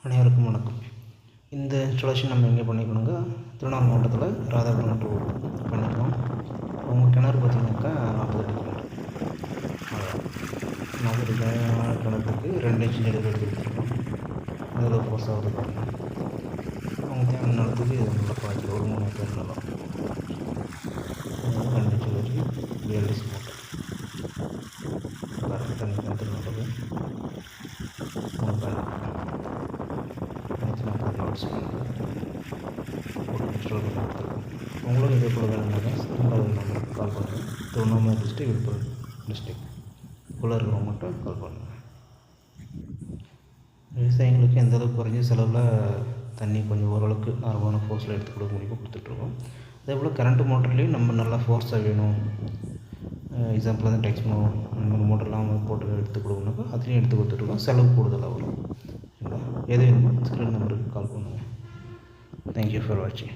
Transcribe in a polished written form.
அனைவருக்கும் வணக்கம். இந்த இன்ஸ்டாலேஷன் நம்ம எங்கே பண்ணிக்கணுங்க, திருவண்ணாமலை மாவட்டத்தில் ராதாபுரம் மட்டும் பண்ணிக்கலாம். உங்கள் கிணறு பார்த்திங்கனாக்கா 40 அடி கிணறு. 40 கிணத்துக்கு 2 இன்ச் நெடுவில் எடுத்துருக்கோம். அதில் ஃபோர்ஸ் ஆகுது பாருங்கள். அவங்க தேவையான நிலத்துக்கு நல்லா பாய்ச்சல் ஒரு 3 ஏக்கர் நிலம். 2 இன்ச் வச்சு பிஎல்டிசி மோட்டர் பாருங்கள். தண்ணி கிணத்துல நல்லது 3 பேனல் நோட்ஸ் இன்ஸ்டால் பண்ணி கொடுத்துருக்கோம். உங்களும் இதே போல் வேணும்னாக்கா நம்பருக்கு கால் பண்ணுங்கள். திருவண்ணாமலை டிஸ்ட்ரிக், விழுப்புரம் டிஸ்ட்ரிக் உள்ளே இருக்கிறவங்க மட்டும் கால் பண்ணுங்கள். விவசாயிகளுக்கு எந்தளவுக்கு குறைஞ்ச செலவில் தண்ணி கொஞ்சம் ஓரளவுக்கு நார்மலான ஃபோர்ஸில் எடுத்து கொடுக்க முடியுமோ கொடுத்துட்ருக்கோம். அதே போல் கரண்ட்டு மோட்டர்லேயும் நம்ம நல்லா ஃபோர்ஸாக வேணும், எக்ஸாம்பிள் வந்து டெக்ஸ்மோ அந்த மாதிரி மோட்டர்லாம் போட்டு எடுத்து கொடுக்கணுக்கா அதுலேயும் எடுத்து கொடுத்துட்ருக்கோம். செலவு கூடுதலாக வரும். எது வேணுமோ ஸ்க்ரீன் நம்பருக்கு கால் பண்ணுங்கள். தேங்க்யூ ஃபார் வாட்சிங்.